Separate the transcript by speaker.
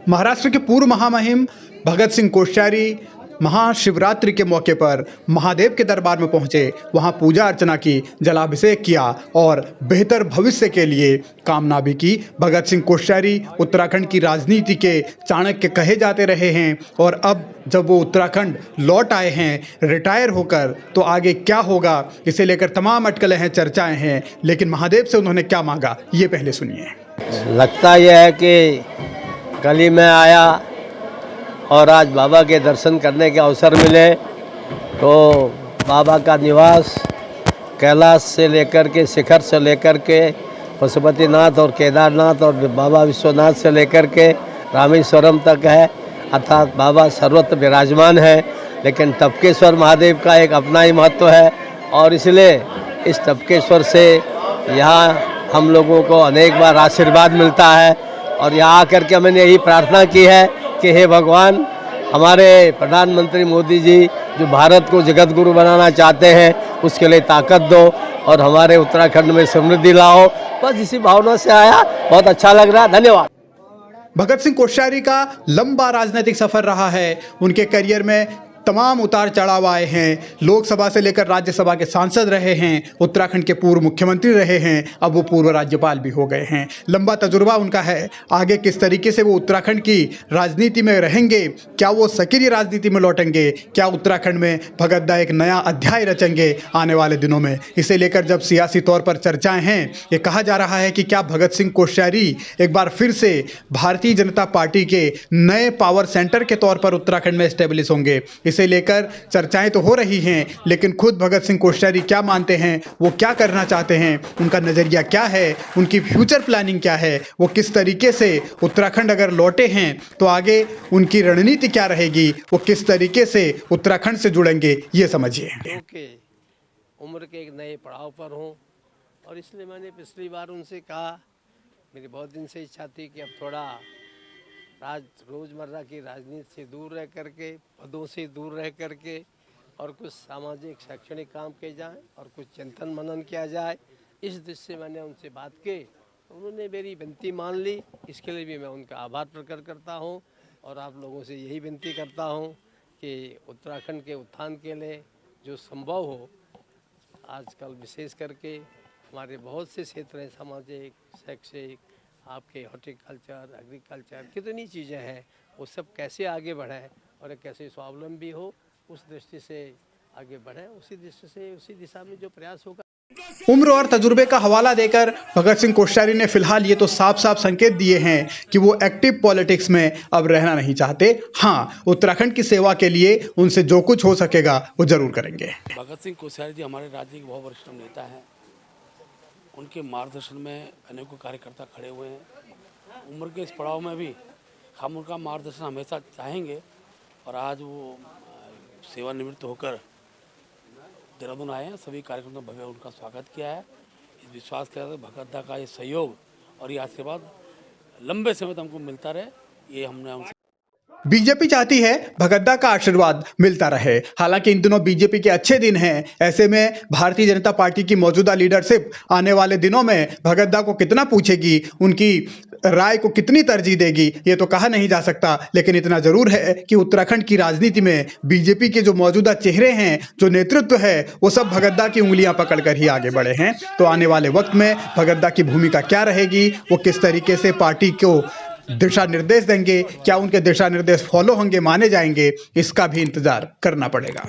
Speaker 1: महाराष्ट्र के पूर्व महामहिम भगत सिंह कोश्यारी महाशिवरात्रि के मौके पर महादेव के दरबार में पहुंचे, वहां पूजा अर्चना की, जलाभिषेक किया और बेहतर भविष्य के लिए कामना भी की। भगत सिंह कोश्यारी उत्तराखंड की राजनीति के चाणक्य कहे जाते रहे हैं और अब जब वो उत्तराखंड लौट आए हैं रिटायर होकर, तो आगे क्या होगा इसे लेकर तमाम अटकलें हैं, चर्चाएं हैं। लेकिन महादेव से उन्होंने क्या मांगा, ये पहले सुनिए।
Speaker 2: लगता यह है कि कल ही मैं आया और आज बाबा के दर्शन करने के अवसर मिले, तो बाबा का निवास कैलाश से लेकर के शिखर से लेकर के पशुपतिनाथ और केदारनाथ और बाबा विश्वनाथ से लेकर के रामेश्वरम तक है, अर्थात बाबा सर्वत्र विराजमान है। लेकिन टपकेश्वर महादेव का एक अपना ही महत्व है और इसलिए इस टपकेश्वर से यहाँ हम लोगों को अनेक बार आशीर्वाद मिलता है और यहाँ आकर के मैंने यही प्रार्थना की है कि हे भगवान, हमारे प्रधानमंत्री मोदी जी जो भारत को जगत गुरु बनाना चाहते हैं उसके लिए ताकत दो और हमारे उत्तराखंड में समृद्धि लाओ। बस इसी भावना से आया, बहुत अच्छा लग रहा है। धन्यवाद।
Speaker 1: भगत सिंह कोश्यारी का लंबा राजनीतिक सफर रहा है। उनके करियर में तमाम उतार चढ़ाव आए हैं। लोकसभा से लेकर राज्यसभा के सांसद रहे हैं, उत्तराखंड के पूर्व मुख्यमंत्री रहे हैं, अब वो पूर्व राज्यपाल भी हो गए हैं। लंबा तजुर्बा उनका है। आगे किस तरीके से वो उत्तराखंड की राजनीति में रहेंगे, क्या वो सक्रिय राजनीति में लौटेंगे, क्या उत्तराखंड में भगत दा एक नया अध्याय रचेंगे आने वाले दिनों में, इसे लेकर जब सियासी तौर पर चर्चाएं हैं, ये कहा जा रहा है कि क्या भगत सिंह कोश्यारी एक बार फिर से भारतीय जनता पार्टी के नए पावर सेंटर के तौर पर उत्तराखंड में स्टेब्लिश होंगे। इसे लेकर चर्चाएं तो हो रही हैं, लेकिन खुद भगत सिंह कोश्यारी क्या मानते हैं, वो क्या करना चाहते हैं, उनका नजरिया क्या है, उनकी फ्यूचर प्लानिंग क्या है, वो किस तरीके से उत्तराखंड अगर लौटे हैं तो आगे उनकी रणनीति क्या रहेगी, वो किस तरीके से उत्तराखंड से जुड़ेंगे, ये समझिए।
Speaker 2: क्योंकि उम्र के एक नए पड़ाव पर हूँ और इसलिए मैंने पिछली बार उनसे कहा, मेरी बहुत दिन से इच्छा थी कि अब थोड़ा रोज़मर्रा की राजनीति से दूर रह करके, पदों से दूर रह करके और कुछ सामाजिक शैक्षणिक काम किए जाएं और कुछ चिंतन मनन किया जाए। इस दृष्टि से मैंने उनसे बात की, उन्होंने मेरी विनती मान ली। इसके लिए भी मैं उनका आभार प्रकट करता हूं और आप लोगों से यही विनती करता हूं कि उत्तराखंड के उत्थान के लिए जो संभव हो, आजकल विशेष करके हमारे बहुत से क्षेत्र हैं, सामाजिक, शैक्षिक, आपके हॉर्टिकल्चर, एग्रीकल्चर, कितनी चीज़ें हैं, वो सब कैसे आगे बढ़ें और कैसे स्वावलंबी हो, उस दृष्टि से आगे बढ़ें। उसी दृष्टि से उसी दिशा में जो प्रयास होगा।
Speaker 1: उम्र और तजुर्बे का हवाला देकर भगत सिंह कोश्यारी ने फिलहाल ये तो साफ साफ संकेत दिए हैं कि वो एक्टिव पॉलिटिक्स में अब रहना नहीं चाहते। हाँ, उत्तराखंड की सेवा के लिए उनसे जो कुछ हो सकेगा वो जरूर करेंगे।
Speaker 3: भगत सिंह कोश्यारी जी हमारे राज्य के बहुत वरिष्ठ नेता हैं। उनके मार्गदर्शन में अनेकों कार्यकर्ता खड़े हुए हैं। उम्र के इस पड़ाव में भी हम उनका मार्गदर्शन हमेशा चाहेंगे और आज वो सेवानिवृत्त होकर देहरादून आए हैं। सभी कार्यक्रमों ने भव्य उनका स्वागत किया है। इस विश्वास के साथ भगत दा का ये सहयोग और ये आशीर्वाद लंबे समय तक हमको मिलता रहे, ये हमने उनसे।
Speaker 1: बीजेपी चाहती है भगत दा का आशीर्वाद मिलता रहे। हालांकि इन दिनों बीजेपी के अच्छे दिन हैं, ऐसे में भारतीय जनता पार्टी की मौजूदा लीडरशिप आने वाले दिनों में भगत दा को कितना पूछेगी, उनकी राय को कितनी तरजीह देगी, ये तो कहा नहीं जा सकता। लेकिन इतना जरूर है कि उत्तराखंड की राजनीति में बीजेपी के जो मौजूदा चेहरे हैं, जो नेतृत्व है, वो सब भगत दा की उंगलियां पकड़कर ही आगे बढ़े हैं। तो आने वाले वक्त में भगत दा की भूमिका क्या रहेगी, वो किस तरीके से पार्टी को दिशा निर्देश देंगे, क्या उनके दिशा निर्देश फॉलो होंगे, माने जाएंगे, इसका भी इंतजार करना पड़ेगा।